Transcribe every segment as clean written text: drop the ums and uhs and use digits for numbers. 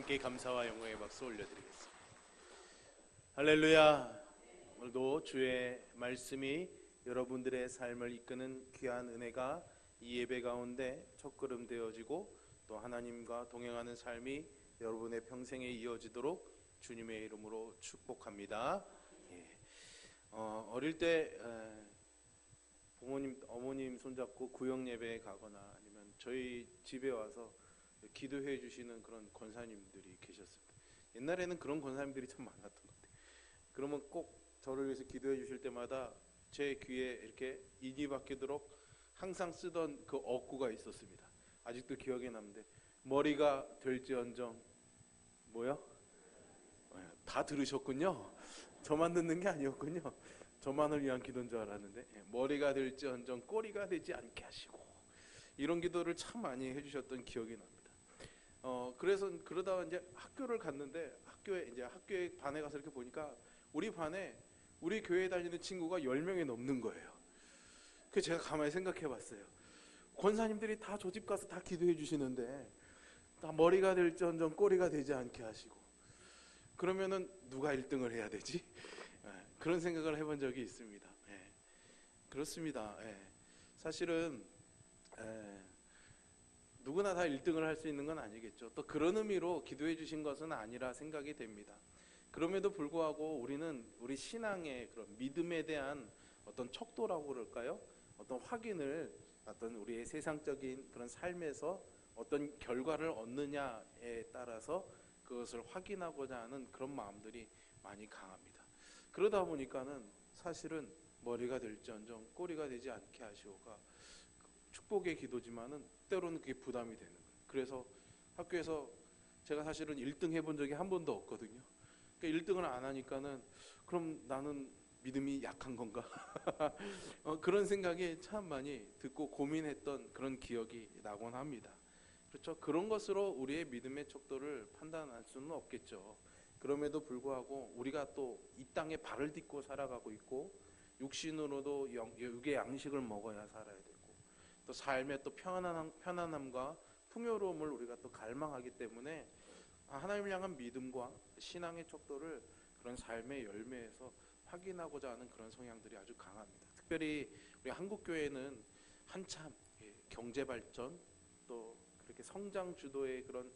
함께 감사와 영광의 박수 올려드리겠습니다. 할렐루야. 오늘도 주의 말씀이 여러분들의 삶을 이끄는 귀한 은혜가 이 예배 가운데 첫걸음 되어지고 또 하나님과 동행하는 삶이 여러분의 평생에 이어지도록 주님의 이름으로 축복합니다. 어릴 때 부모님, 어머님 손잡고 구역 예배에 가거나 아니면 저희 집에 와서 기도해 주시는 그런 권사님들이 계셨습니다. 옛날에는 그런 권사님들이 참 많았던 것 같아요. 그러면 꼭 저를 위해서 기도해 주실 때마다 제 귀에 이렇게 인이 박히도록 항상 쓰던 그 어구가 있었습니다. 아직도 기억에 남는데, 머리가 될지언정 뭐요? 다 들으셨군요. 저만 듣는 게 아니었군요. 저만을 위한 기도인 줄 알았는데, 머리가 될지언정 꼬리가 되지 않게 하시고, 이런 기도를 참 많이 해주셨던 기억이 납니다. 그래서 그러다가 이제 학교를 갔는데, 학교에 반에 가서 이렇게 보니까 우리 반에 우리 교회에 다니는 친구가 10명이 넘는 거예요. 그래서 제가 가만히 생각해 봤어요. 권사님들이 다 저 집 가서 다 기도해 주시는데 다 머리가 될지언정 꼬리가 되지 않게 하시고, 그러면은 누가 1등을 해야 되지? 그런 생각을 해본 적이 있습니다. 그렇습니다. 사실은 누구나 다 1등을 할 수 있는 건 아니겠죠. 또 그런 의미로 기도해 주신 것은 아니라 생각이 됩니다. 그럼에도 불구하고 우리는 우리 신앙의 그런 믿음에 대한 어떤 척도라고 그럴까요? 어떤 확인을, 어떤 우리의 세상적인 그런 삶에서 어떤 결과를 얻느냐에 따라서 그것을 확인하고자 하는 그런 마음들이 많이 강합니다. 그러다 보니까는 사실은 머리가 될지언정 꼬리가 되지 않게 하시오가 축복의 기도지만은 때로는 그게 부담이 되는 거예요. 그래서 학교에서 제가 사실은 1등 해본 적이 한 번도 없거든요. 그러니까 1등을 안 하니까는 그럼 나는 믿음이 약한 건가? 그런 생각이 참 많이 듣고 고민했던 그런 기억이 나곤 합니다. 그렇죠? 그런 것으로 우리의 믿음의 척도를 판단할 수는 없겠죠. 그럼에도 불구하고 우리가 또 이 땅에 발을 딛고 살아가고 있고, 육신으로도 육의 양식을 먹어야 살아야 되고, 또 삶의 또 편안함과 풍요로움을 우리가 또 갈망하기 때문에 하나님을 향한 믿음과 신앙의 척도를 그런 삶의 열매에서 확인하고자 하는 그런 성향들이 아주 강합니다. 특별히 우리 한국교회는 한참 경제 발전, 또 그렇게 성장 주도의 그런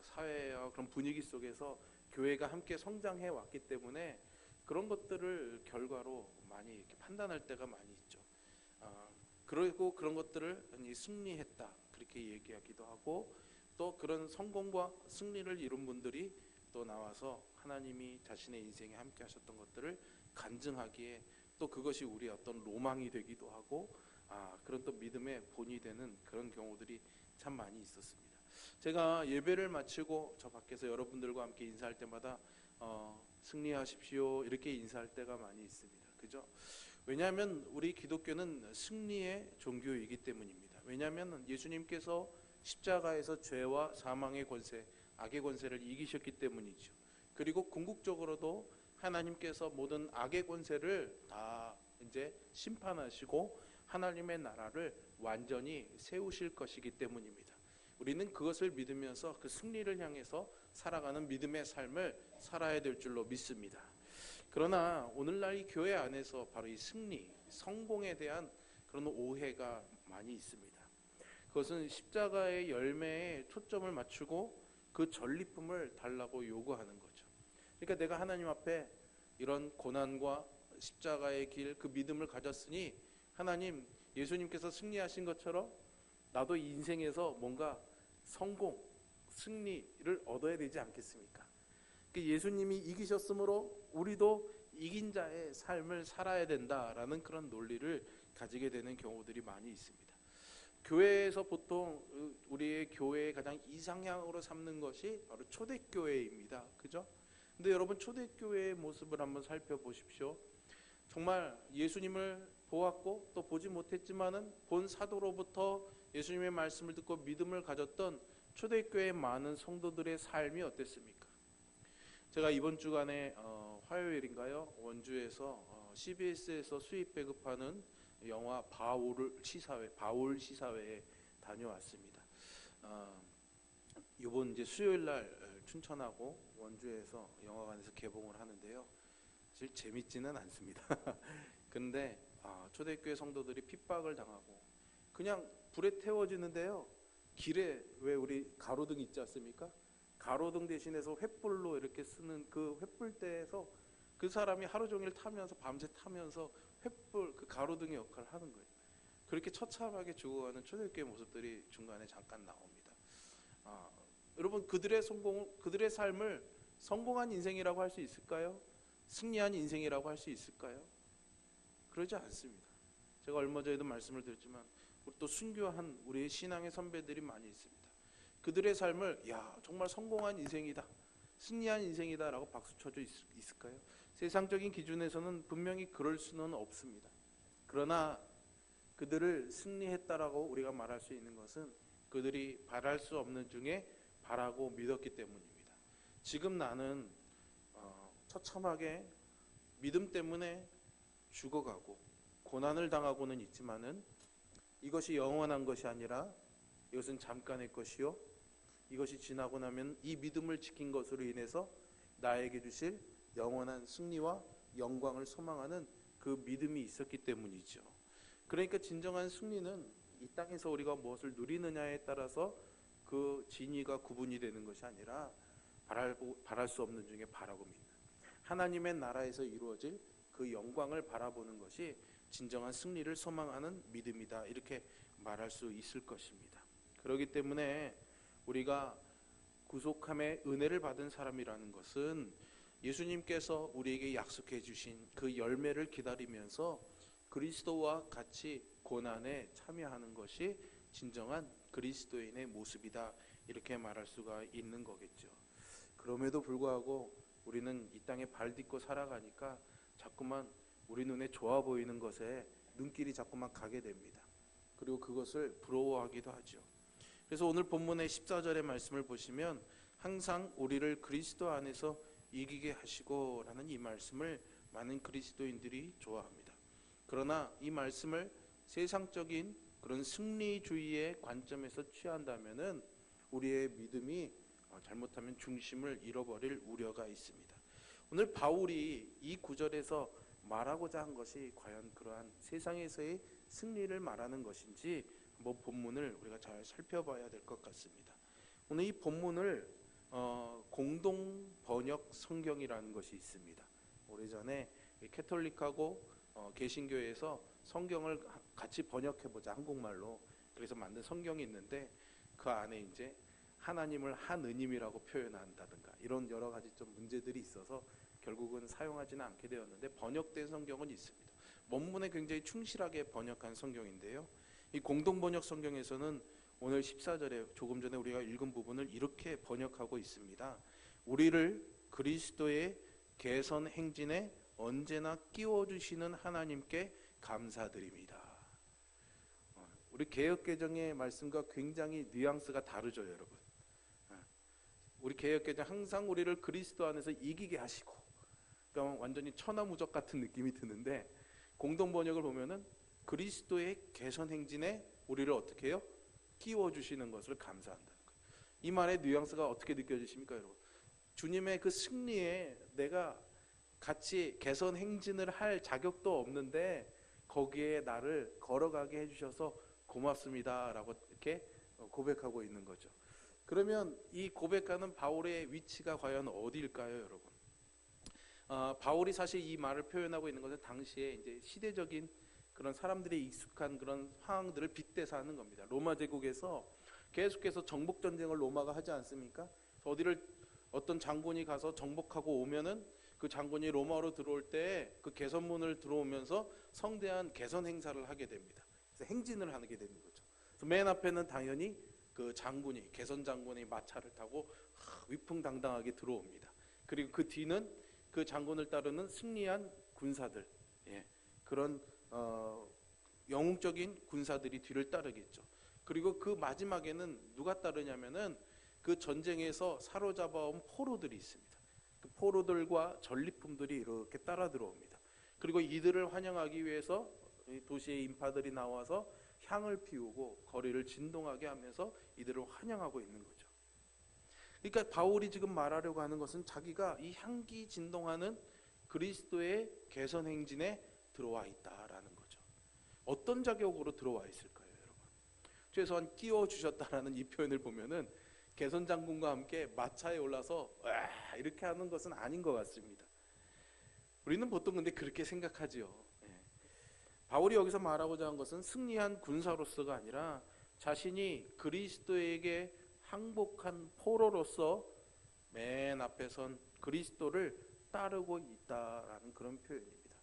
사회와 그런 분위기 속에서 교회가 함께 성장해 왔기 때문에 그런 것들을 결과로 많이 이렇게 판단할 때가 많이 있죠. 그리고 그런 것들을 승리했다 그렇게 얘기하기도 하고, 또 그런 성공과 승리를 이룬 분들이 또 나와서 하나님이 자신의 인생에 함께 하셨던 것들을 간증하기에 또 그것이 우리의 어떤 로망이 되기도 하고, 그런 또 믿음의 본이 되는 그런 경우들이 참 많이 있었습니다. 제가 예배를 마치고 저 밖에서 여러분들과 함께 인사할 때마다 승리하십시오 이렇게 인사할 때가 많이 있습니다. 그죠? 왜냐하면 우리 기독교는 승리의 종교이기 때문입니다. 왜냐하면 예수님께서 십자가에서 죄와 사망의 권세, 악의 권세를 이기셨기 때문이죠. 그리고 궁극적으로도 하나님께서 모든 악의 권세를 다 이제 심판하시고 하나님의 나라를 완전히 세우실 것이기 때문입니다. 우리는 그것을 믿으면서 그 승리를 향해서 살아가는 믿음의 삶을 살아야 될 줄로 믿습니다. 그러나 오늘날 이 교회 안에서 바로 이 승리, 성공에 대한 그런 오해가 많이 있습니다. 그것은 십자가의 열매에 초점을 맞추고 그 전리품을 달라고 요구하는 거죠. 그러니까 내가 하나님 앞에 이런 고난과 십자가의 길, 그 믿음을 가졌으니 하나님, 예수님께서 승리하신 것처럼 나도 인생에서 뭔가 성공, 승리를 얻어야 되지 않겠습니까? 예수님이 이기셨으므로 우리도 이긴 자의 삶을 살아야 된다라는 그런 논리를 가지게 되는 경우들이 많이 있습니다. 교회에서 보통 우리의 교회의 가장 이상향으로 삼는 것이 바로 초대교회입니다. 그죠? 근데 여러분, 초대교회의 모습을 한번 살펴보십시오. 정말 예수님을 보았고 또 보지 못했지만은 본 사도로부터 예수님의 말씀을 듣고 믿음을 가졌던 초대교회의 많은 성도들의 삶이 어땠습니까? 제가 이번 주간에 화요일인가요? 원주에서 CBS에서 수입 배급하는 영화 바울 시사회에 다녀왔습니다. 이번 이제 수요일 날 춘천하고 원주에서 영화관에서 개봉을 하는데요. 사실 재밌지는 않습니다. 근데 초대교회 성도들이 핍박을 당하고 그냥 불에 태워지는데요. 길에 왜 우리 가로등 있지 않습니까? 가로등 대신해서 횃불로 이렇게 쓰는 그 횃불대에서 그 사람이 하루 종일 타면서 밤새 타면서 횃불 그 가로등의 역할을 하는 거예요. 그렇게 처참하게 죽어가는 초대교회 모습들이 중간에 잠깐 나옵니다. 여러분 그들의 삶을 성공한 인생이라고 할 수 있을까요? 승리한 인생이라고 할 수 있을까요? 그러지 않습니다. 제가 얼마 전에도 말씀을 드렸지만 또 순교한 우리의 신앙의 선배들이 많이 있습니다. 그들의 삶을 정말 성공한 인생이다, 승리한 인생이다 라고 박수 쳐져 있을까요? 세상적인 기준에서는 분명히 그럴 수는 없습니다. 그러나 그들을 승리했다라고 우리가 말할 수 있는 것은 그들이 바랄 수 없는 중에 바라고 믿었기 때문입니다. 지금 나는 처참하게 믿음 때문에 죽어가고 고난을 당하고는 있지만은 이것이 영원한 것이 아니라 이것은 잠깐의 것이요, 이것이 지나고 나면 이 믿음을 지킨 것으로 인해서 나에게 주실 영원한 승리와 영광을 소망하는 그 믿음이 있었기 때문이죠. 그러니까 진정한 승리는 이 땅에서 우리가 무엇을 누리느냐에 따라서 그 진위가 구분이 되는 것이 아니라 바랄 수 없는 중에 바라고 믿는 하나님의 나라에서 이루어질 그 영광을 바라보는 것이 진정한 승리를 소망하는 믿음이다, 이렇게 말할 수 있을 것입니다. 그렇기 때문에 우리가 구속함의 은혜를 받은 사람이라는 것은 예수님께서 우리에게 약속해 주신 그 열매를 기다리면서 그리스도와 같이 고난에 참여하는 것이 진정한 그리스도인의 모습이다, 이렇게 말할 수가 있는 거겠죠. 그럼에도 불구하고 우리는 이 땅에 발 딛고 살아가니까 자꾸만 우리 눈에 좋아 보이는 것에 눈길이 자꾸만 가게 됩니다. 그리고 그것을 부러워하기도 하죠. 그래서 오늘 본문의 14절의 말씀을 보시면 항상 우리를 그리스도 안에서 이기게 하시고 라는 이 말씀을 많은 그리스도인들이 좋아합니다. 그러나 이 말씀을 세상적인 그런 승리주의의 관점에서 취한다면은 우리의 믿음이 잘못하면 중심을 잃어버릴 우려가 있습니다. 오늘 바울이 이 구절에서 말하고자 한 것이 과연 그러한 세상에서의 승리를 말하는 것인지 한번 본문을 우리가 잘 살펴봐야 될 것 같습니다. 오늘 이 본문을 공동 번역 성경이라는 것이 있습니다. 오래전에 캐톨릭하고 개신교에서 성경을 같이 번역해보자, 한국말로. 그래서 만든 성경이 있는데 그 안에 이제 하나님을 한의님이라고 표현한다든가 이런 여러 가지 좀 문제들이 있어서 결국은 사용하지는 않게 되었는데 번역된 성경은 있습니다. 원문에 굉장히 충실하게 번역한 성경인데요. 이 공동번역 성경에서는 오늘 14절에 조금 전에 우리가 읽은 부분을 이렇게 번역하고 있습니다. 우리를 그리스도의 개선 행진에 언제나 끼워주시는 하나님께 감사드립니다. 우리 개역개정의 말씀과 굉장히 뉘앙스가 다르죠, 여러분. 우리 개역개정 항상 우리를 그리스도 안에서 이기게 하시고, 그러니까 완전히 천하무적 같은 느낌이 드는데 공동번역을 보면은 그리스도의 개선 행진에 우리를 어떻게 해요? 끼워주시는 것을 감사한다는 거예요. 이 말의 뉘앙스가 어떻게 느껴지십니까, 여러분? 주님의 그 승리에 내가 같이 개선 행진을 할 자격도 없는데 거기에 나를 걸어가게 해주셔서 고맙습니다 라고 이렇게 고백하고 있는 거죠. 그러면 이 고백하는 바울의 위치가 과연 어디일까요, 여러분? 바울이 사실 이 말을 표현하고 있는 것은 당시에 이제 시대적인 그런 사람들이 익숙한 그런 상황들을 빗대서 하는 겁니다. 로마 제국에서 계속해서 정복 전쟁을 로마가 하지 않습니까? 어디를 어떤 장군이 가서 정복하고 오면은 그 장군이 로마로 들어올 때 그 개선문을 들어오면서 성대한 개선 행사를 하게 됩니다. 그래서 행진을 하게 되는 거죠. 그래서 맨 앞에는 당연히 그 장군이, 개선 장군이 마차를 타고 위풍당당하게 들어옵니다. 그리고 그 뒤는 그 장군을 따르는 승리한 군사들, 그런 영웅적인 군사들이 뒤를 따르겠죠. 그리고 그 마지막에는 누가 따르냐면은 그 전쟁에서 사로잡아온 포로들이 있습니다. 그 포로들과 전리품들이 이렇게 따라 들어옵니다. 그리고 이들을 환영하기 위해서 도시의 인파들이 나와서 향을 피우고 거리를 진동하게 하면서 이들을 환영하고 있는 거죠. 그러니까 바울이 지금 말하려고 하는 것은 자기가 이 향기 진동하는 그리스도의 개선 행진에 들어와 있다라는 거죠. 어떤 자격으로 들어와 있을까요, 여러분? 최소한 끼워 주셨다라는 이 표현을 보면은 개선 장군과 함께 마차에 올라서 와 이렇게 하는 것은 아닌 것 같습니다. 우리는 보통 근데 그렇게 생각하지요. 바울이 여기서 말하고자 한 것은 승리한 군사로서가 아니라 자신이 그리스도에게 항복한 포로로서 맨 앞에 선 그리스도를 따르고 있다라는 그런 표현입니다.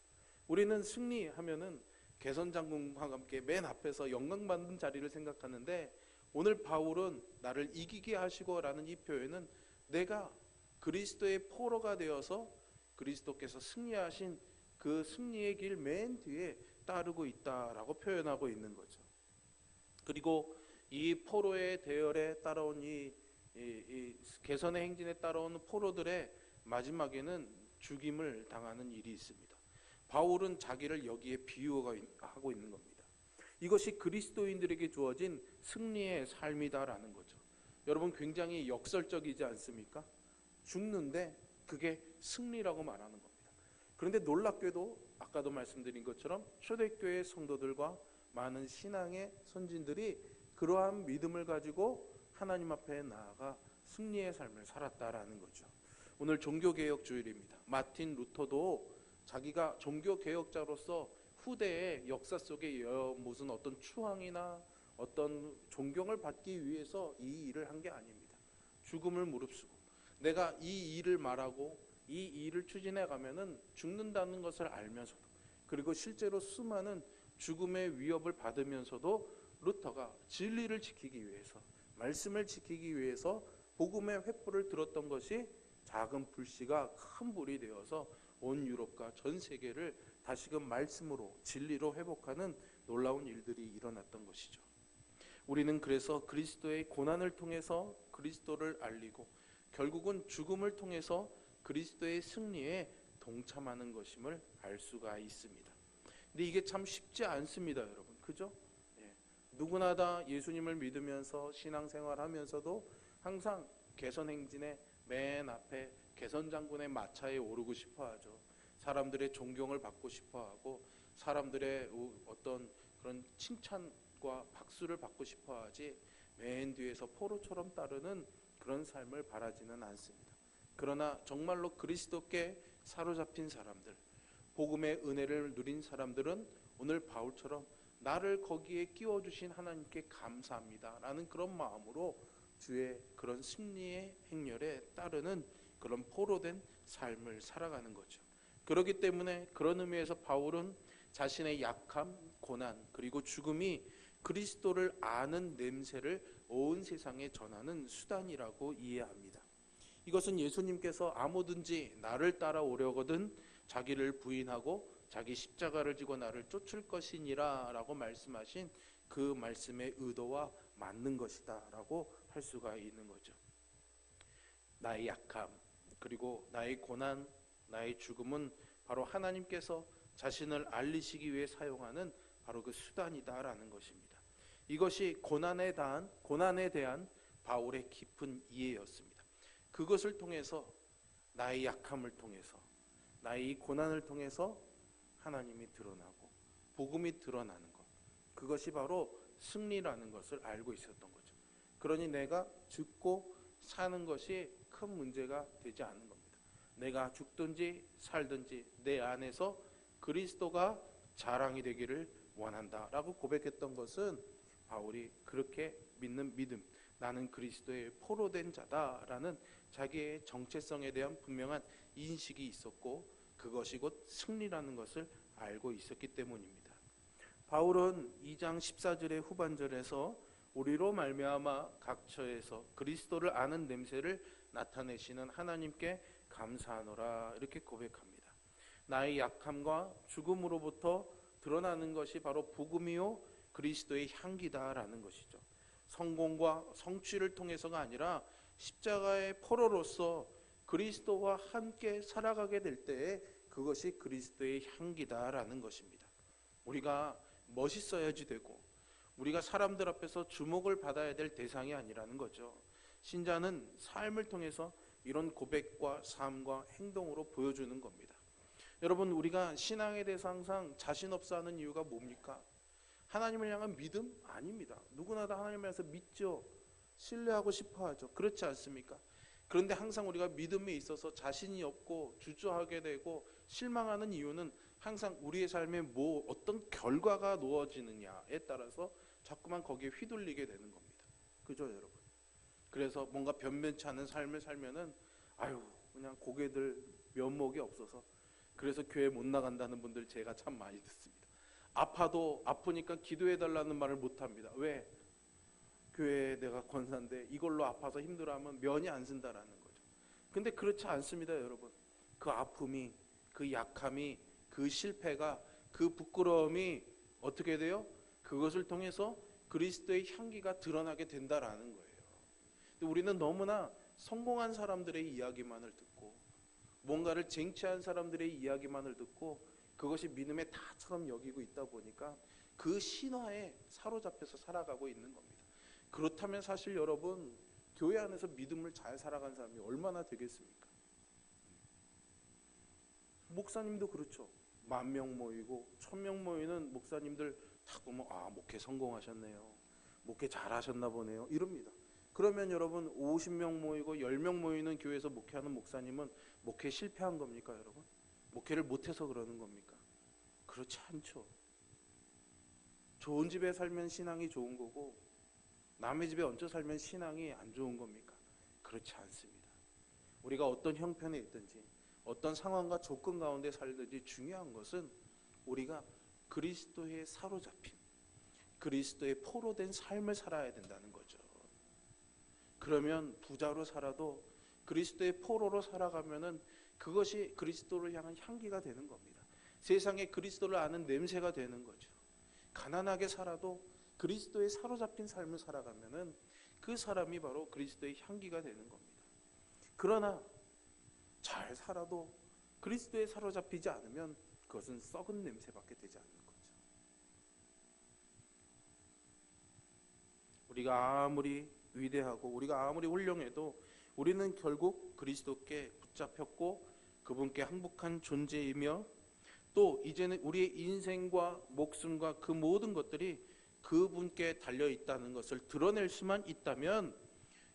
우리는 승리하면은 개선 장군과 함께 맨 앞에서 영광받는 자리를 생각하는데, 오늘 바울은 나를 이기게 하시고라는 이 표현은 내가 그리스도의 포로가 되어서 그리스도께서 승리하신 그 승리의 길 맨 뒤에 따르고 있다라고 표현하고 있는 거죠. 그리고 이 포로의 대열에 따라온 이 개선의 행진에 따라온 포로들의 마지막에는 죽임을 당하는 일이 있습니다. 바울은 자기를 여기에 비유하고 있는 겁니다. 이것이 그리스도인들에게 주어진 승리의 삶이다라는 거죠. 여러분, 굉장히 역설적이지 않습니까? 죽는데 그게 승리라고 말하는 겁니다. 그런데 놀랍게도 아까도 말씀드린 것처럼 초대교회 성도들과 많은 신앙의 선진들이 그러한 믿음을 가지고 하나님 앞에 나아가 승리의 삶을 살았다라는 거죠. 오늘 종교개혁 주일입니다. 마틴 루터도 자기가 종교개혁자로서 후대의 역사 속에 무슨 어떤 추앙이나 어떤 존경을 받기 위해서 이 일을 한 게 아닙니다. 죽음을 무릅쓰고 내가 이 일을 말하고 이 일을 추진해 가면은 죽는다는 것을 알면서도, 그리고 실제로 수많은 죽음의 위협을 받으면서도 루터가 진리를 지키기 위해서, 말씀을 지키기 위해서 복음의 횃불을 들었던 것이 작은 불씨가 큰 불이 되어서 온 유럽과 전 세계를 다시금 말씀으로 진리로 회복하는 놀라운 일들이 일어났던 것이죠. 우리는 그래서 그리스도의 고난을 통해서 그리스도를 알리고 결국은 죽음을 통해서 그리스도의 승리에 동참하는 것임을 알 수가 있습니다. 근데 이게 참 쉽지 않습니다, 여러분. 그죠? 누구나 다 예수님을 믿으면서 신앙생활하면서도 항상 개선 행진의 맨 앞에 개선 장군의 마차에 오르고 싶어하죠. 사람들의 존경을 받고 싶어하고 사람들의 어떤 그런 칭찬과 박수를 받고 싶어하지, 맨 뒤에서 포로처럼 따르는 그런 삶을 바라지는 않습니다. 그러나 정말로 그리스도께 사로잡힌 사람들, 복음의 은혜를 누린 사람들은 오늘 바울처럼 나를 거기에 끼워주신 하나님께 감사합니다 라는 그런 마음으로 주의 그런 승리의 행렬에 따르는 그런 포로된 삶을 살아가는 거죠. 그렇기 때문에 그런 의미에서 바울은 자신의 약함, 고난, 그리고 죽음이 그리스도를 아는 냄새를 온 세상에 전하는 수단이라고 이해합니다. 이것은 예수님께서 아무든지 나를 따라오려거든 자기를 부인하고 자기 십자가를 지고 나를 쫓을 것이니라 라고 말씀하신 그 말씀의 의도와 맞는 것이다 라고 할 수가 있는 거죠. 나의 약함, 그리고 나의 고난, 나의 죽음은 바로 하나님께서 자신을 알리시기 위해 사용하는 바로 그 수단이다라는 것입니다. 이것이 고난에 대한 바울의 깊은 이해였습니다. 그것을 통해서, 나의 약함을 통해서, 나의 이 고난을 통해서 하나님이 드러나고 복음이 드러나는 것, 그것이 바로 승리라는 것을 알고 있었던 거죠. 그러니 내가 죽고 사는 것이 큰 문제가 되지 않는 겁니다. 내가 죽든지 살든지 내 안에서 그리스도가 자랑이 되기를 원한다라고 고백했던 것은 바울이 그렇게 믿는 믿음, 나는 그리스도의 포로된 자다라는 자기의 정체성에 대한 분명한 인식이 있었고, 그것이 곧 승리라는 것을 알고 있었기 때문입니다. 바울은 2장 14절의 후반절에서 우리로 말미암아 각처에서 그리스도를 아는 냄새를 나타내시는 하나님께 감사하노라 이렇게 고백합니다. 나의 약함과 죽음으로부터 드러나는 것이 바로 복음이요 그리스도의 향기다라는 것이죠. 성공과 성취를 통해서가 아니라 십자가의 포로로서 그리스도와 함께 살아가게 될 때에 그것이 그리스도의 향기다라는 것입니다. 우리가 멋있어야지 되고 우리가 사람들 앞에서 주목을 받아야 될 대상이 아니라는 거죠. 신자는 삶을 통해서 이런 고백과 삶과 행동으로 보여주는 겁니다. 여러분, 우리가 신앙에 대해서 항상 자신 없어 하는 이유가 뭡니까? 하나님을 향한 믿음? 아닙니다. 누구나 다 하나님을 향해서 믿죠. 신뢰하고 싶어 하죠. 그렇지 않습니까? 그런데 항상 우리가 믿음에 있어서 자신이 없고 주저하게 되고 실망하는 이유는 항상 우리의 삶에 어떤 결과가 놓아지느냐에 따라서 자꾸만 거기에 휘둘리게 되는 겁니다. 그죠, 여러분? 그래서 뭔가 변변치 않은 삶을 살면은 그냥 고개들 면목이 없어서 그래서 교회 못 나간다는 분들 제가 참 많이 듣습니다. 아프니까 기도해달라는 말을 못합니다. 왜? 교회에 내가 권사인데 이걸로 아파서 힘들어하면 면이 안 쓴다라는 거죠. 근데 그렇지 않습니다, 여러분. 그 아픔이, 그 약함이, 그 실패가, 그 부끄러움이 어떻게 돼요? 그것을 통해서 그리스도의 향기가 드러나게 된다라는 거예요. 근데 우리는 너무나 성공한 사람들의 이야기만을 듣고 뭔가를 쟁취한 사람들의 이야기만을 듣고 그것이 믿음의 다처럼 여기고 있다 보니까 그 신화에 사로잡혀서 살아가고 있는 겁니다. 그렇다면 사실 여러분, 교회 안에서 믿음을 잘 살아간 사람이 얼마나 되겠습니까? 목사님도 그렇죠. 10,000명 모이고 1,000명 모이는 목사님들 딱 보면 목회 성공하셨네요. 목회 잘하셨나 보네요. 이럽니다. 그러면 여러분 50명 모이고 10명 모이는 교회에서 목회하는 목사님은 목회 실패한 겁니까, 여러분? 목회를 못해서 그러는 겁니까? 그렇지 않죠. 좋은 집에 살면 신앙이 좋은 거고 남의 집에 얹혀 살면 신앙이 안 좋은 겁니까? 그렇지 않습니다. 우리가 어떤 형편에 있든지 어떤 상황과 조건 가운데 살든지 중요한 것은 우리가 그리스도에 사로잡힌 그리스도의 포로된 삶을 살아야 된다는 거죠. 그러면 부자로 살아도 그리스도의 포로로 살아가면은 그것이 그리스도를 향한 향기가 되는 겁니다. 세상에 그리스도를 아는 냄새가 되는 거죠. 가난하게 살아도 그리스도에 사로잡힌 삶을 살아가면은 그 사람이 바로 그리스도의 향기가 되는 겁니다. 그러나 잘 살아도 그리스도에 사로잡히지 않으면 그것은 썩은 냄새밖에 되지 않는 거죠. 우리가 아무리 위대하고 우리가 아무리 훌륭해도 우리는 결국 그리스도께 붙잡혔고 그분께 항복한 존재이며 또 이제는 우리의 인생과 목숨과 그 모든 것들이 그분께 달려있다는 것을 드러낼 수만 있다면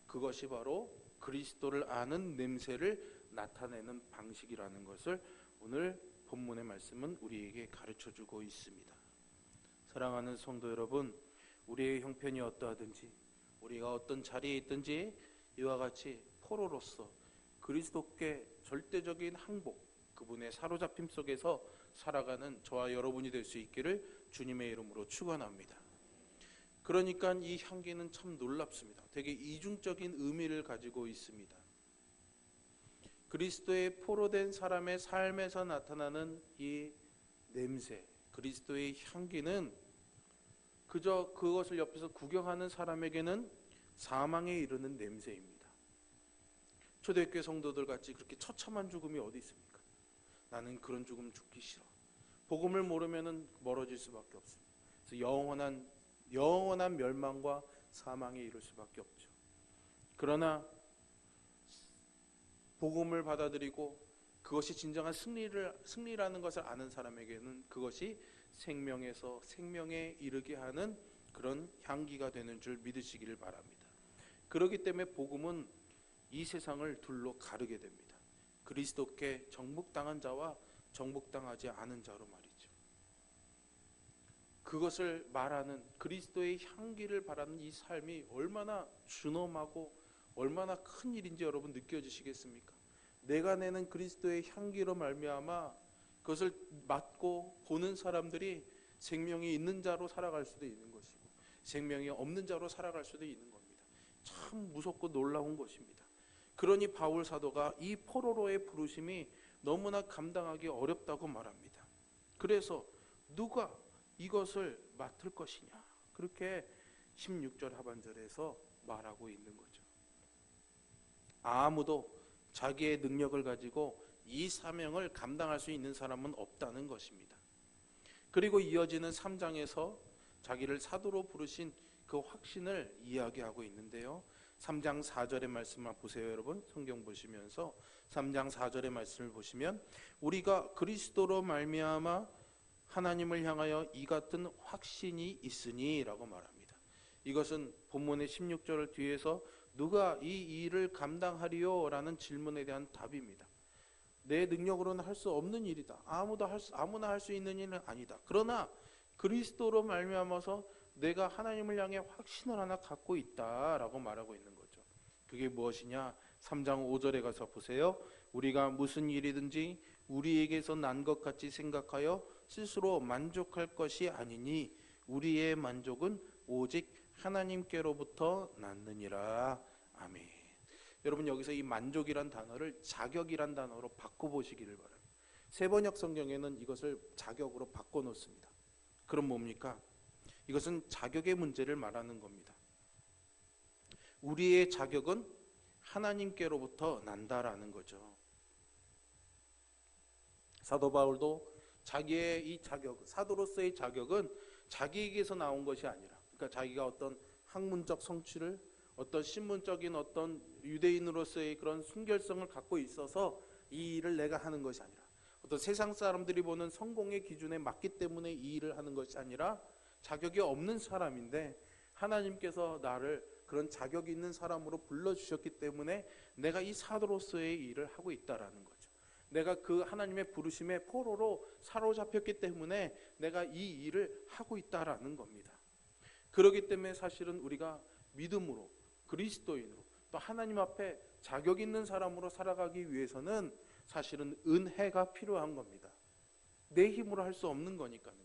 그것이 바로 그리스도를 아는 냄새를 나타내는 방식이라는 것을 오늘 본문의 말씀은 우리에게 가르쳐주고 있습니다. 사랑하는 성도 여러분, 우리의 형편이 어떠하든지 우리가 어떤 자리에 있든지 이와 같이 포로로서 그리스도께 절대적인 항복, 그분의 사로잡힘 속에서 살아가는 저와 여러분이 될 수 있기를 주님의 이름으로 축원합니다. 그러니까 이 향기는 참 놀랍습니다. 되게 이중적인 의미를 가지고 있습니다. 그리스도의 포로된 사람의 삶에서 나타나는 이 냄새, 그리스도의 향기는 그저 그것을 옆에서 구경하는 사람에게는 사망에 이르는 냄새입니다. 초대교회 성도들 같이 그렇게 처참한 죽음이 어디 있습니까? 나는 그런 죽음 죽기 싫어. 복음을 모르면 멀어질 수밖에 없습니다. 그래서 영원한 멸망과 사망에 이를 수밖에 없죠. 그러나 복음을 받아들이고 그것이 진정한 승리라는 것을 아는 사람에게는 그것이 생명에서 생명에 이르게 하는 그런 향기가 되는 줄 믿으시기를 바랍니다. 그렇기 때문에 복음은 이 세상을 둘로 가르게 됩니다. 그리스도께 정복당한 자와 정복당하지 않은 자로 말이죠. 그것을 말하는 그리스도의 향기를 바라는 이 삶이 얼마나 준엄하고 얼마나 큰 일인지 여러분 느껴지시겠습니까? 내가 내는 그리스도의 향기로 말미암아 그것을 맡고 보는 사람들이 생명이 있는 자로 살아갈 수도 있는 것이고 생명이 없는 자로 살아갈 수도 있는 겁니다. 참 무섭고 놀라운 것입니다. 그러니 바울 사도가 이 포로로의 부르심이 너무나 감당하기 어렵다고 말합니다. 그래서 누가 이것을 맡을 것이냐, 그렇게 16절 하반절에서 말하고 있는 거죠. 아무도 자기의 능력을 가지고 이 사명을 감당할 수 있는 사람은 없다는 것입니다. 그리고 이어지는 3장에서 자기를 사도로 부르신 그 확신을 이야기하고 있는데요. 3장 4절의 말씀만 보세요. 여러분 성경 보시면서 3장 4절의 말씀을 보시면 우리가 그리스도로 말미암아 하나님을 향하여 이 같은 확신이 있으니 라고 말합니다. 이것은 본문의 16절 뒤에서 누가 이 일을 감당하리요? 라는 질문에 대한 답입니다. 내 능력으로는 할 수 없는 일이다. 아무나 할 수 있는 일은 아니다. 그러나 그리스도로 말미암아서 내가 하나님을 향해 확신을 하나 갖고 있다라고 말하고 있는 거죠. 그게 무엇이냐? 3장 5절에 가서 보세요. 우리가 무슨 일이든지 우리에게서 난 것 같이 생각하여 스스로 만족할 것이 아니니 우리의 만족은 오직 하나님께로부터 났느니라. 아멘. 여러분 여기서 이 만족이란 단어를 자격이란 단어로 바꿔보시기를 바랍니다. 세번역 성경에는 이것을 자격으로 바꿔놓습니다. 그럼 뭡니까? 이것은 자격의 문제를 말하는 겁니다. 우리의 자격은 하나님께로부터 난다라는 거죠. 사도 바울도 자기의 이 자격, 사도로서의 자격은 자기에게서 나온 것이 아니라, 그러니까 자기가 어떤 학문적 성취를, 어떤 신문적인 어떤 유대인으로서의 그런 순결성을 갖고 있어서 이 일을 내가 하는 것이 아니라, 어떤 세상 사람들이 보는 성공의 기준에 맞기 때문에 이 일을 하는 것이 아니라 자격이 없는 사람인데 하나님께서 나를 그런 자격 있는 사람으로 불러주셨기 때문에 내가 이 사도로서의 일을 하고 있다라는 거죠. 내가 그 하나님의 부르심의 포로로 사로잡혔기 때문에 내가 이 일을 하고 있다라는 겁니다. 그렇기 때문에 사실은 우리가 믿음으로, 그리스도인으로, 또 하나님 앞에 자격 있는 사람으로 살아가기 위해서는 사실은 은혜가 필요한 겁니다. 내 힘으로 할 수 없는 거니까요.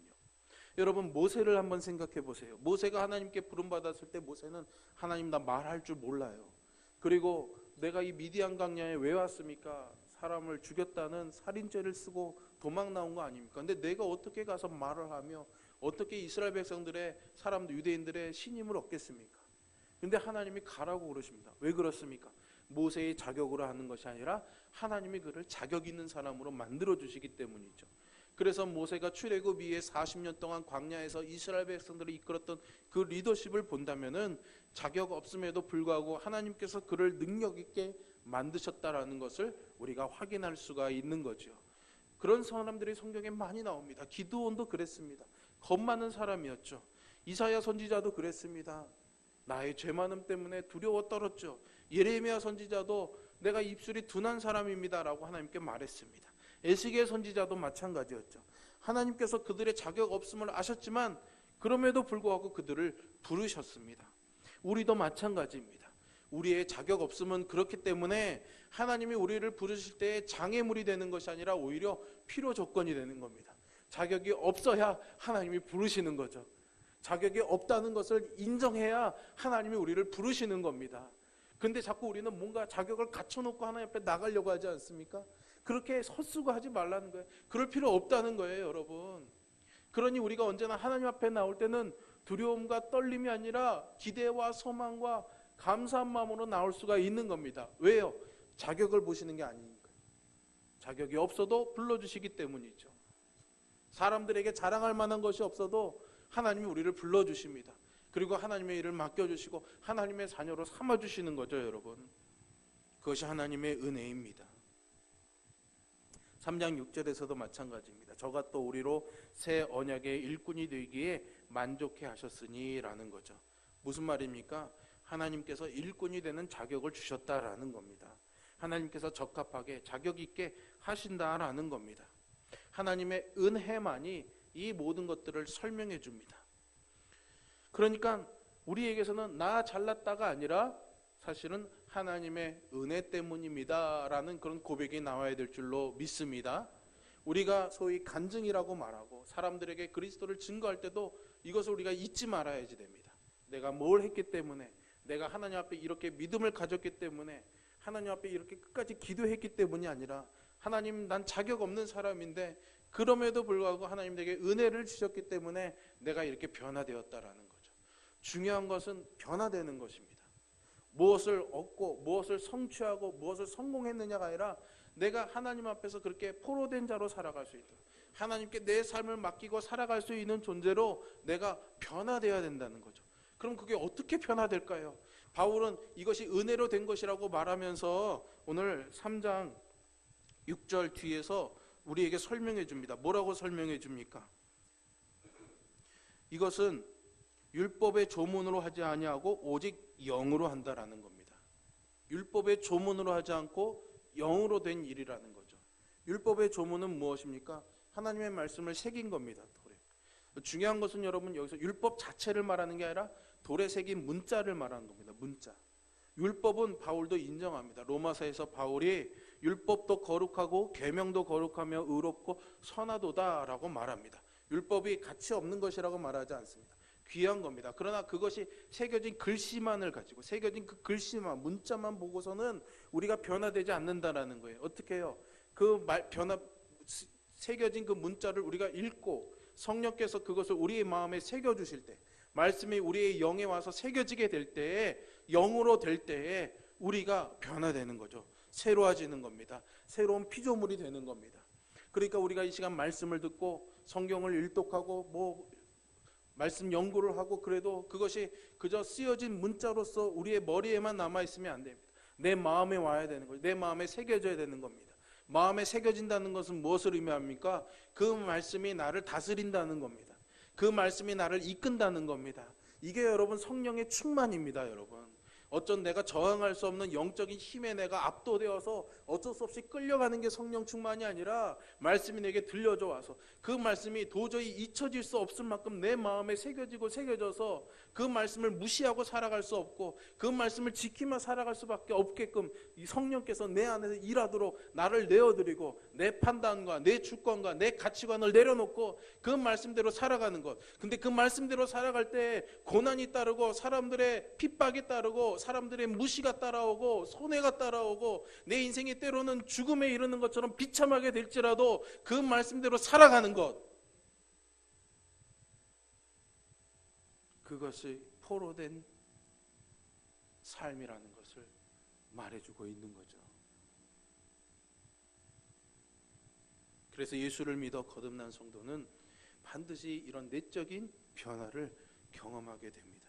여러분 모세를 한번 생각해 보세요. 모세가 하나님께 부름받았을 때 모세는 하나님 나 말할 줄 몰라요. 그리고 내가 이 미디안 광야에 왜 왔습니까? 사람을 죽였다는 살인죄를 쓰고 도망 나온 거 아닙니까? 근데 내가 어떻게 가서 말을 하며 어떻게 이스라엘 백성들의 사람들 유대인들의 신임을 얻겠습니까? 근데 하나님이 가라고 그러십니다. 왜 그렇습니까? 모세의 자격으로 하는 것이 아니라 하나님이 그를 자격 있는 사람으로 만들어 주시기 때문이죠. 그래서 모세가 출애굽 이후에 40년 동안 광야에서 이스라엘 백성들을 이끌었던 그 리더십을 본다면은 자격 없음에도 불구하고 하나님께서 그를 능력 있게 만드셨다라는 것을 우리가 확인할 수가 있는 거죠. 그런 사람들이 성경에 많이 나옵니다. 기드온도 그랬습니다. 겁 많은 사람이었죠. 이사야 선지자도 그랬습니다. 나의 죄 많음 때문에 두려워 떨었죠. 예레미야 선지자도 내가 입술이 둔한 사람입니다라고 하나님께 말했습니다. 에스겔 선지자도 마찬가지였죠. 하나님께서 그들의 자격 없음을 아셨지만 그럼에도 불구하고 그들을 부르셨습니다. 우리도 마찬가지입니다. 우리의 자격 없음은 그렇기 때문에 하나님이 우리를 부르실 때 장애물이 되는 것이 아니라 오히려 필요 조건이 되는 겁니다. 자격이 없어야 하나님이 부르시는 거죠. 자격이 없다는 것을 인정해야 하나님이 우리를 부르시는 겁니다. 근데 자꾸 우리는 뭔가 자격을 갖춰놓고 하나님 앞에 나가려고 하지 않습니까? 그렇게 헛수고하지 말라는 거예요. 그럴 필요 없다는 거예요, 여러분. 그러니 우리가 언제나 하나님 앞에 나올 때는 두려움과 떨림이 아니라 기대와 소망과 감사한 마음으로 나올 수가 있는 겁니다. 왜요? 자격을 보시는 게 아니니까요. 자격이 없어도 불러주시기 때문이죠. 사람들에게 자랑할 만한 것이 없어도 하나님이 우리를 불러주십니다. 그리고 하나님의 일을 맡겨주시고 하나님의 자녀로 삼아주시는 거죠, 여러분. 그것이 하나님의 은혜입니다. 3장 6절에서도 마찬가지입니다. 저가 또 우리로 새 언약의 일꾼이 되기에 만족해 하셨으니 라는 거죠. 무슨 말입니까? 하나님께서 일꾼이 되는 자격을 주셨다라는 겁니다. 하나님께서 적합하게 자격 있게 하신다라는 겁니다. 하나님의 은혜만이 이 모든 것들을 설명해 줍니다. 그러니까 우리에게서는 나 잘났다가 아니라 사실은 하나님의 은혜 때문입니다 라는 그런 고백이 나와야 될 줄로 믿습니다. 우리가 소위 간증이라고 말하고 사람들에게 그리스도를 증거할 때도 이것을 우리가 잊지 말아야지 됩니다. 내가 뭘 했기 때문에, 내가 하나님 앞에 이렇게 믿음을 가졌기 때문에, 하나님 앞에 이렇게 끝까지 기도했기 때문이 아니라 하나님 난 자격 없는 사람인데 그럼에도 불구하고 하나님 내게 은혜를 주셨기 때문에 내가 이렇게 변화되었다라는 거죠. 중요한 것은 변화되는 것입니다. 무엇을 얻고 무엇을 성취하고 무엇을 성공했느냐가 아니라 내가 하나님 앞에서 그렇게 포로된 자로 살아갈 수 있도록 하나님께 내 삶을 맡기고 살아갈 수 있는 존재로 내가 변화되어야 된다는 거죠. 그럼 그게 어떻게 변화될까요? 바울은 이것이 은혜로 된 것이라고 말하면서 오늘 3장 6절 뒤에서 우리에게 설명해 줍니다. 뭐라고 설명해 줍니까? 이것은 율법의 조문으로 하지 아니하고 오직 영으로 한다라는 겁니다. 율법의 조문으로 하지 않고 영으로 된 일이라는 거죠. 율법의 조문은 무엇입니까? 하나님의 말씀을 새긴 겁니다. 돌에. 중요한 것은 여러분 여기서 율법 자체를 말하는 게 아니라 돌에 새긴 문자를 말하는 겁니다. 문자. 율법은 바울도 인정합니다. 로마서에서 바울이 율법도 거룩하고 계명도 거룩하며 의롭고 선하도다라고 말합니다. 율법이 가치 없는 것이라고 말하지 않습니다. 귀한 겁니다. 그러나 그것이 새겨진 글씨만을 가지고 새겨진 그 글씨만 문자만 보고서는 우리가 변화되지 않는다라는 거예요. 어떻게 해요? 새겨진 그 문자를 우리가 읽고 성령께서 그것을 우리의 마음에 새겨주실 때, 말씀이 우리의 영에 와서 새겨지게 될 때에, 영으로 될 때에 우리가 변화되는 거죠. 새로워지는 겁니다. 새로운 피조물이 되는 겁니다. 그러니까 우리가 이 시간 말씀을 듣고 성경을 일독하고 말씀 연구를 하고 그래도 그것이 그저 쓰여진 문자로서 우리의 머리에만 남아있으면 안 됩니다. 내 마음에 와야 되는 거예요. 내 마음에 새겨져야 되는 겁니다. 마음에 새겨진다는 것은 무엇을 의미합니까? 그 말씀이 나를 다스린다는 겁니다. 그 말씀이 나를 이끈다는 겁니다. 이게 여러분 성령의 충만입니다. 여러분, 어쩐 내가 저항할 수 없는 영적인 힘에 내가 압도되어서 어쩔 수 없이 끌려가는 게 성령 충만이 아니라 말씀이 내게 들려져 와서 그 말씀이 도저히 잊혀질 수 없을 만큼 내 마음에 새겨져서 그 말씀을 무시하고 살아갈 수 없고 그 말씀을 지키며 살아갈 수밖에 없게끔 이 성령께서 내 안에서 일하도록 나를 내어드리고 내 판단과 내 주권과 내 가치관을 내려놓고 그 말씀대로 살아가는 것. 근데 그 말씀대로 살아갈 때 고난이 따르고 사람들의 핍박이 따르고 사람들의 무시가 따라오고 손해가 따라오고 내 인생이 때로는 죽음에 이르는 것처럼 비참하게 될지라도 그 말씀대로 살아가는 것, 그것이 포로된 삶이라는 것을 말해주고 있는 거죠. 그래서 예수를 믿어 거듭난 성도는 반드시 이런 내적인 변화를 경험하게 됩니다.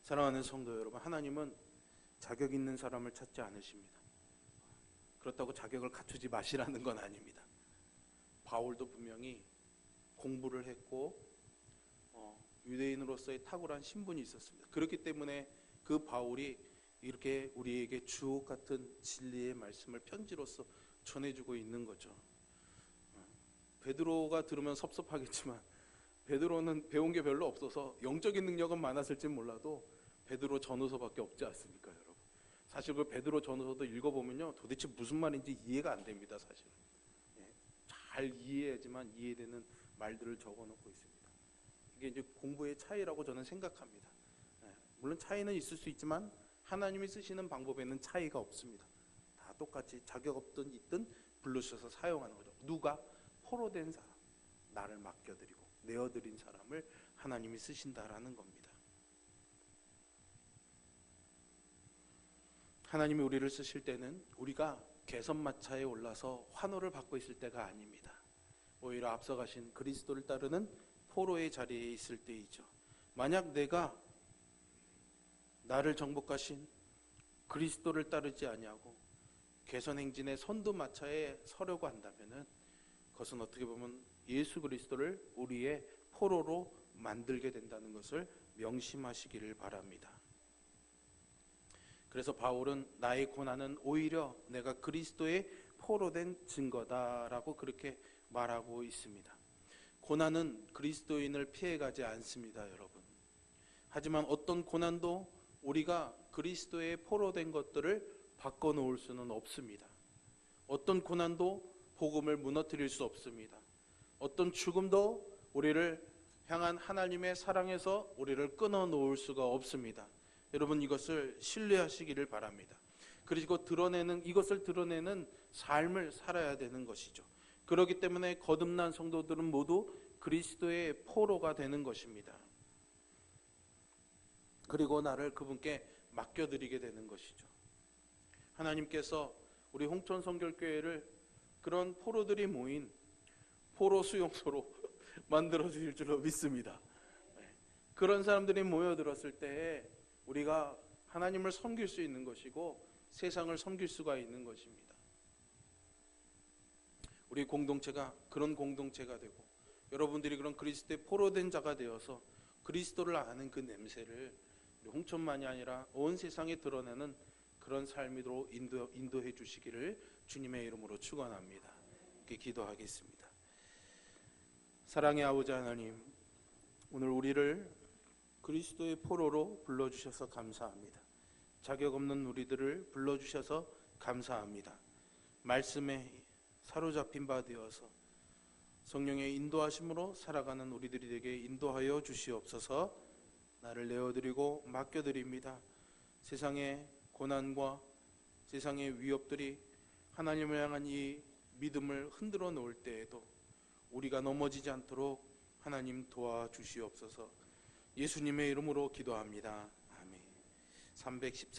사랑하는 성도 여러분, 하나님은 자격 있는 사람을 찾지 않으십니다. 그렇다고 자격을 갖추지 마시라는 건 아닙니다. 바울도 분명히 공부를 했고 유대인으로서의 탁월한 신분이 있었습니다. 그렇기 때문에 그 바울이 이렇게 우리에게 주옥 같은 진리의 말씀을 편지로서 전해주고 있는 거죠. 베드로가 들으면 섭섭하겠지만 베드로는 배운 게 별로 없어서 영적인 능력은 많았을지 몰라도 베드로 전후서밖에 없지 않습니까, 여러분? 사실 그 베드로 전후서도 읽어보면요, 도대체 무슨 말인지 이해가 안 됩니다, 사실. 잘 이해해야지만 이해되는 말들을 적어놓고 있습니다. 이게 이제 공부의 차이라고 저는 생각합니다. 물론 차이는 있을 수 있지만 하나님이 쓰시는 방법에는 차이가 없습니다. 다 똑같이 자격 없든 있든 불러주셔서 사용하는 거죠. 누가? 포로된 사람, 나를 맡겨드리고 내어드린 사람을 하나님이 쓰신다라는 겁니다. 하나님이 우리를 쓰실 때는 우리가 개선마차에 올라서 환호를 받고 있을 때가 아닙니다. 오히려 앞서가신 그리스도를 따르는 포로의 자리에 있을 때이죠. 만약 내가 나를 정복하신 그리스도를 따르지 아니하고 개선행진의 선두마차에 서려고 한다면은 그것은 어떻게 보면 예수 그리스도를 우리의 포로로 만들게 된다는 것을 명심하시기를 바랍니다. 그래서 바울은 나의 고난은 오히려 내가 그리스도의 포로된 증거다라고 그렇게 말하고 있습니다. 고난은 그리스도인을 피해가지 않습니다, 여러분. 하지만 어떤 고난도 우리가 그리스도의 포로된 것들을 바꿔놓을 수는 없습니다. 어떤 고난도 복음을 무너뜨릴 수 없습니다. 어떤 죽음도 우리를 향한 하나님의 사랑에서 우리를 끊어놓을 수가 없습니다. 여러분, 이것을 신뢰하시기를 바랍니다. 그리고 이것을 드러내는 삶을 살아야 되는 것이죠. 그렇기 때문에 거듭난 성도들은 모두 그리스도의 포로가 되는 것입니다. 그리고 나를 그분께 맡겨드리게 되는 것이죠. 하나님께서 우리 홍천 성결교회를 그런 포로들이 모인 포로 수용소로 만들어 주실 줄로 믿습니다. 그런 사람들이 모여들었을 때 우리가 하나님을 섬길 수 있는 것이고 세상을 섬길 수가 있는 것입니다. 우리 공동체가 그런 공동체가 되고 여러분들이 그런 그리스도의 포로된 자가 되어서 그리스도를 아는 그 냄새를 홍천만이 아니라 온 세상에 드러내는 그런 삶으로 인도해 주시기를 주님의 이름으로 축원합니다. 이렇게 기도하겠습니다. 사랑의 아버지 하나님, 오늘 우리를 그리스도의 포로로 불러주셔서 감사합니다. 자격 없는 우리들을 불러주셔서 감사합니다. 말씀에 사로잡힌 바 되어서 성령의 인도하심으로 살아가는 우리들이 되게 인도하여 주시옵소서. 나를 내어드리고 맡겨드립니다. 세상의 고난과 세상의 위협들이 하나님을 향한 이 믿음을 흔들어 놓을 때에도 우리가 넘어지지 않도록 하나님 도와주시옵소서. 예수님의 이름으로 기도합니다. 아멘. 314